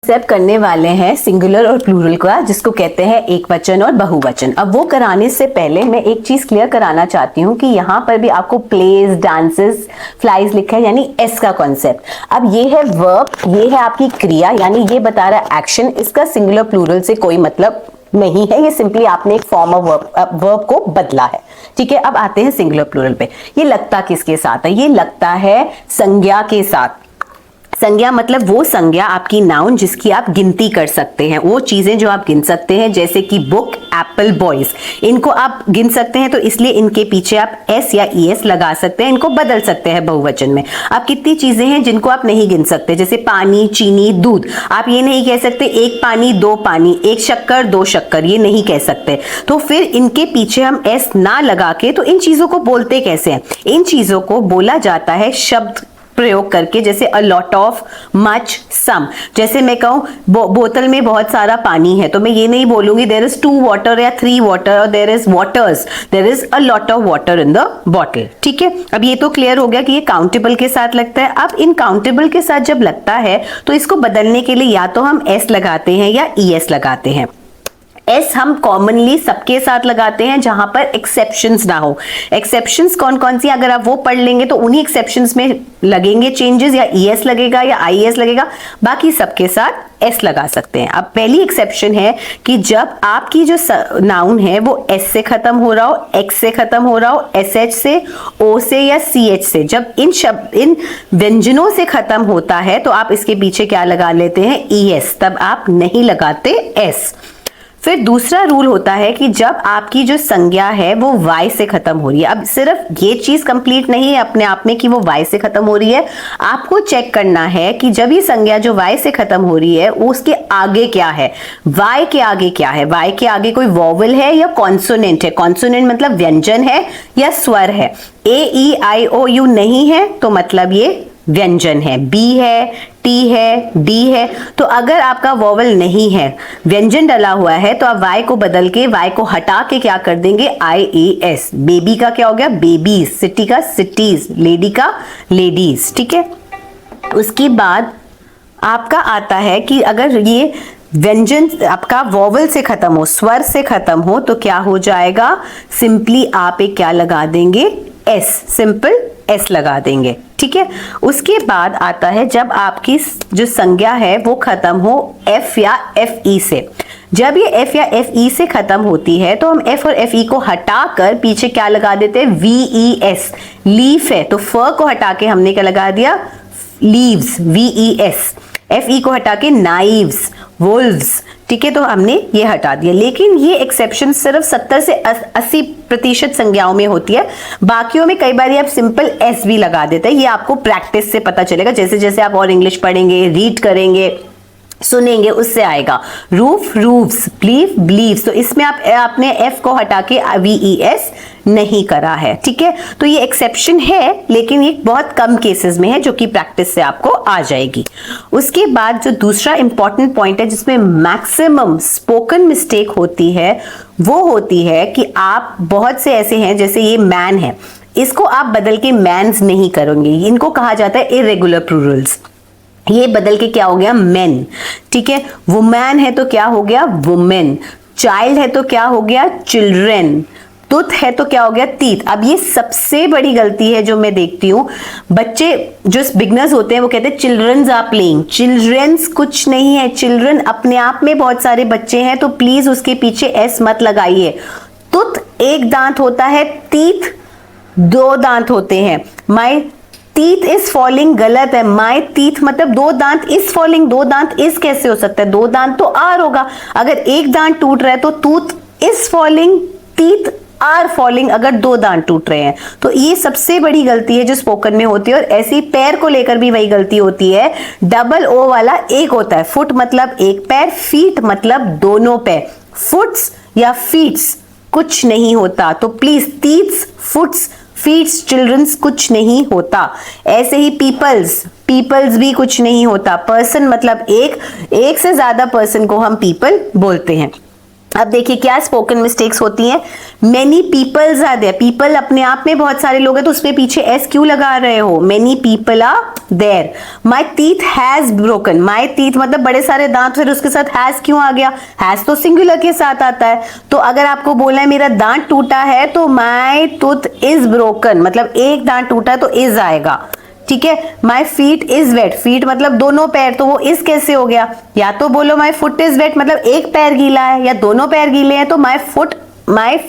Concept करने वाले हैं सिंगुलर और प्लूरल का, जिसको कहते हैं एक वचन और बहुवचन। अब वो कराने से पहले मैं एक चीज क्लियर कराना चाहती हूँ कि यहाँ पर भी आपको प्लेज, डांसेस, फ्लाइज लिखा है, यानी एस का कॉन्सेप्ट। अब ये है वर्ब, ये है आपकी क्रिया, यानी ये बता रहा है एक्शन। इसका सिंगुलर प्लूरल से कोई मतलब नहीं है, ये सिंपली आपने एक फॉर्म ऑफ वर्ब को बदला है। ठीक है, अब आते हैं सिंगुलर प्लूरल पे। ये लगता किसके साथ है? ये लगता है संज्ञा के साथ। संज्ञा मतलब वो संज्ञा आपकी नाउन जिसकी आप गिनती कर सकते हैं, वो चीजें जो आप गिन सकते हैं, जैसे कि बुक, एप्पल, बॉयज, इनको आप गिन सकते हैं, तो इसलिए इनके पीछे आप एस या ईएस लगा सकते हैं, इनको बदल सकते हैं बहुवचन में। अब कितनी चीजें हैं जिनको आप नहीं गिन सकते, जैसे पानी, चीनी, दूध। आप ये नहीं कह सकते एक पानी, दो पानी, एक शक्कर, दो शक्कर, ये नहीं कह सकते। तो फिर इनके पीछे हम एस ना लगा के तो इन चीजों को बोलते कैसे हैं? इन चीजों को बोला जाता है शब्द प्रयोग करके, जैसे अ लॉट ऑफ, मच, सम। जैसे मैं कहूं बोतल में बहुत सारा पानी है, तो मैं ये नहीं बोलूंगी देयर इज 2 वाटर या 3 वाटर, और there is waters, there is a lot of water in the bottle. ठीक है, अब ये तो क्लियर हो गया कि ये काउंटेबल के साथ लगता है। अब इन काउंटेबल के साथ जब लगता है तो इसको बदलने के लिए या तो हम एस लगाते हैं या ईएस लगाते हैं। एस हम कॉमनली सबके साथ लगाते हैं जहां पर एक्सेप्शंस ना हो। एक्सेप्शंस कौन कौन सी, अगर आप वो पढ़ लेंगे तो उन्हीं एक्सेप्शंस में लगेंगे चेंजेस, या ईएस लगेगा या आईएस लगेगा, बाकी सबके साथ एस लगा सकते हैं। अब पहली एक्सेप्शन है कि जब आपकी जो नाउन है वो एस से खत्म हो रहा हो, एक्स से खत्म हो रहा हो, एसएच से, ओ से या सीएच से, जब इन व्यंजनों से खत्म होता है तो आप इसके पीछे क्या लगा लेते हैं? ईएस, तब आप नहीं लगाते एस। फिर दूसरा रूल होता है कि जब आपकी जो संज्ञा है वो वाई से खत्म हो रही है। अब सिर्फ ये चीज कंप्लीट नहीं है अपने आप में कि वो वाई से खत्म हो रही है, आपको चेक करना है कि जब ये संज्ञा जो वाई से खत्म हो रही है उसके आगे क्या है, वाई के आगे क्या है। वाई के आगे कोई वॉवल है या कॉन्सोनेंट है? कॉन्सोनेंट मतलब व्यंजन है या स्वर है। ए ई आई ओ यू नहीं है तो मतलब ये व्यंजन है। बी है, टी है, डी है। तो अगर आपका वॉवल नहीं है, व्यंजन डला हुआ है, तो आप वाई को बदल के, वाई को हटा के क्या कर देंगे? आई ए एस। बेबी का क्या हो गया? बेबीज। सिटी का सिटीज। लेडी का लेडीज। ठीक है, उसके बाद आपका आता है कि अगर ये व्यंजन आपका वॉवल से खत्म हो, स्वर से खत्म हो, तो क्या हो जाएगा? सिंपली आप एक क्या लगा देंगे? एस। सिंपल एस लगा देंगे। ठीक है, उसके बाद आता है जब आपकी जो संज्ञा है वो खत्म हो एफ या एफ ई से। जब ये एफ या एफ ई से खत्म होती है तो हम एफ और एफ ई को हटाकर पीछे क्या लगा देते हैं? V E S. लीफ है तो फ को हटा के हमने क्या लगा दिया? Leaves. V E S. F E को हटा के नाइव्स, वुल्व्स। ठीक है, तो हमने ये हटा दिया। लेकिन ये एक्सेप्शन सिर्फ 70 से 80% संज्ञाओं में होती है, बाकियों में कई बार आप सिंपल एस भी लगा देते हैं। ये आपको प्रैक्टिस से पता चलेगा, जैसे जैसे आप और इंग्लिश पढ़ेंगे, रीड करेंगे, सुनेंगे, उससे आएगा। Roof, roofs, belief, beliefs. तो इसमें आपने एफ को हटा के वीईएस नहीं करा है। ठीक है, तो ये एक्सेप्शन है, लेकिन ये बहुत कम केसेस में है, जो कि प्रैक्टिस से आपको आ जाएगी। उसके बाद जो दूसरा इंपॉर्टेंट पॉइंट है जिसमें मैक्सिमम स्पोकन मिस्टेक होती है, वो होती है कि आप बहुत से ऐसे हैं, जैसे ये मैन है, इसको आप बदल के मैन्स नहीं करोगे, इनको कहा जाता है इरेगुलर प्लूरल्स। ये बदल के क्या हो गया? मेन। ठीक है, वुमैन है तो क्या हो गया? वुमेन। चाइल्ड है तो क्या हो गया? चिल्ड्रेन। टूथ है तो क्या हो गया? टीथ। अब ये सबसे बड़ी गलती है जो मैं देखती हूँ, बच्चे जो बिगनर्स होते हैं वो कहते हैं चिल्ड्रंस आर प्लेइंग। चिल्ड्रंस कुछ नहीं है, चिल्ड्रन अपने आप में बहुत सारे बच्चे हैं, तो प्लीज उसके पीछे एस मत लगाइए। टूथ एक दांत होता है, टीथ 2 दांत होते हैं। माई टीथ इज फॉलिंग गलत है। माई टीथ मतलब 2 दांत इज फॉलिंग, 2 दांत इज कैसे हो सकता है? 2 दांत तो आर होगा। अगर एक दांत टूट रहा है तो tooth is falling, teeth are falling, अगर 2 दांत टूट रहे हैं। तो ये सबसे बड़ी गलती है जो स्पोकन में होती है। और ऐसे ही पैर को लेकर भी वही गलती होती है। डबल ओ वाला एक होता है। फुट मतलब एक पैर, फीट मतलब दोनों पैर। फुट्स या फीट्स कुछ नहीं होता। तो please teeths, foots, feeds, childrens कुछ नहीं होता। ऐसे ही पीपल्स, पीपल्स भी कुछ नहीं होता। पर्सन मतलब एक से ज्यादा पर्सन को हम पीपल बोलते हैं। अब देखिए क्या स्पोकन मिस्टेक्स होती हैं। Many peoples are there, people अपने आप में बहुत सारे लोग हैं, तो उसपे पीछे एस क्यों लगा रहे हो? Many people are there. My teeth has broken, my teeth मतलब बड़े सारे दांत, फिर उसके साथ हैज क्यों आ गया? हैज तो सिंगुलर के साथ आता है। तो अगर आपको बोलना है मेरा दांत टूटा है, तो माई टूथ इज ब्रोकन, मतलब एक दांत टूटा तो इज आएगा, ठीक है। My feet is wet, feet मतलब दोनों पैर, तो वो इस कैसे हो गया? या तो बोलो माई फुट इज वेट मतलब एक पैर गीला है, या दोनों पैर गीले हैं तो माई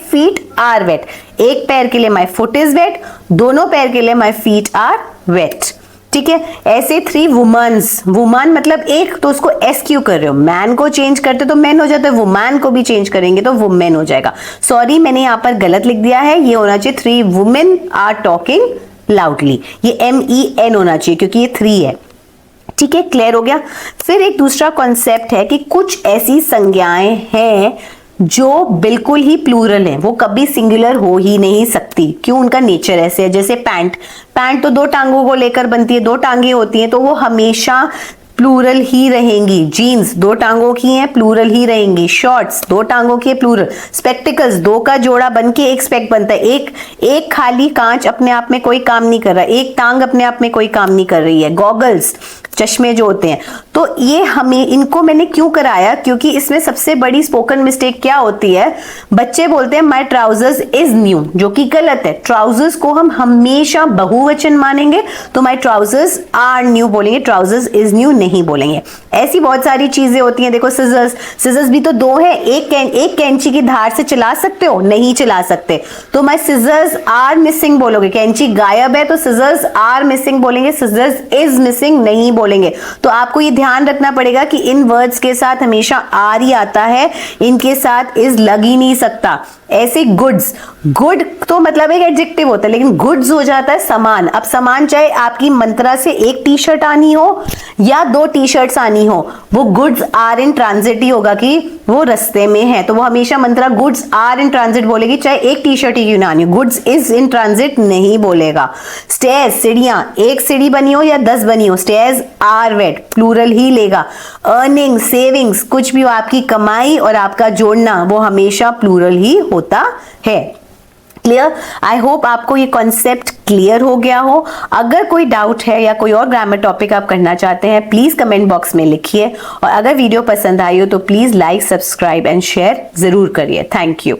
फीट आर वेट। एक पैर के लिए माई फुट इज वेट, दोनों पैर के लिए माई फीट आर वेट, ठीक है। ऐसे 3 वुमन्स, वुमन मतलब एक, तो उसको एस क्यू कर रहे हो, मैन को चेंज करते तो मैन हो जाता है, वुमन को भी चेंज करेंगे तो वुमेन हो जाएगा। सॉरी मैंने यहां पर गलत लिख दिया है, ये होना चाहिए 3 वुमेन आर टॉकिंग लाउडली, ये MEN होना चाहिए क्योंकि ये 3 है, ठीक है। क्लियर हो गया। फिर एक दूसरा कॉन्सेप्ट है कि कुछ ऐसी संज्ञाएं हैं जो बिल्कुल ही प्लूरल है, वो कभी सिंगुलर हो ही नहीं सकती। क्यों? उनका नेचर ऐसे है। जैसे पैंट, पैंट तो 2 टांगों को लेकर बनती है, 2 टांगे होती हैं तो वो हमेशा प्लूरल ही रहेंगी। जीन्स 2 टांगों की हैं, प्लूरल ही रहेंगी। शॉर्ट्स 2 टांगों की है, प्लूरल। स्पेक्टिकल्स 2 का जोड़ा बन के एक स्पेक्ट बनता है। एक खाली कांच अपने आप में कोई काम नहीं कर रहा, एक टांग अपने आप में कोई काम नहीं कर रही है। गॉगल्स चश्मे जो होते हैं, तो ये हमें इनको मैंने क्यों कराया? क्योंकि इसमें सबसे बड़ी स्पोकन मिस्टेक क्या होती है, बच्चे बोलते हैं माई ट्राउजर्स इज न्यू, जो कि गलत है। ट्राउजर्स को हम हमेशा बहुवचन मानेंगे, तो माई ट्राउजर्स आर न्यू बोलेंगे, ट्राउजर्स इज न्यू नहीं बोलेंगे। ऐसी बहुत सारी चीजें होती हैं। देखो सिजर्स, सिजर्स भी तो 2 है, एक कैंची की धार से चला सकते हो? नहीं चला सकते, तो माई सिजर्स आर मिसिंग बोलोगे। कैंची गायब है तो सिजर्स आर मिसिंग बोलेंगे, सिजर्स इज मिसिंग नहीं बोलेंगे। तो आपको ये ध्यान रखना पड़ेगा कि इन वर्ड्स के साथ हमेशा आर ही आता है, इनके साथ इज लग ही नहीं सकता। ऐसे गुड्स, गुड तो मतलब एक एडजेक्टिव होता है, लेकिन गुड्स हो जाता है सामान। अब सामान चाहे आपकी मंत्रा से एक टी-शर्ट आनी हो या 2 टी-शर्ट्स आनी हो, वो गुड्स आर इन ट्रांजिट ही होगा कि वो रस्ते में है, तो वो हमेशा मंत्रा गुड्स आर इन ट्रांजिट बोलेगी, चाहे एक टी-शर्ट ही क्यों ना आनी हो। गुड्स इज इन ट्रांजिट नहीं बोलेगा। स्टेयर्स, सीढ़ियां, एक सीढ़ी बनी हो या 10 बनी हो, स्टेयर्स आर वेट, प्लूरल ही लेगा। अर्निंग, सेविंग्स, कुछ भी हो, आपकी कमाई और आपका जोड़ना, वो हमेशा प्लूरल ही होता है। क्लियर? आई होप आपको ये कॉन्सेप्ट क्लियर हो गया हो। अगर कोई डाउट है या कोई और ग्रामर टॉपिक आप करना चाहते हैं, प्लीज कमेंट बॉक्स में लिखिए, और अगर वीडियो पसंद आई हो तो please like, subscribe and share जरूर करिए। Thank you.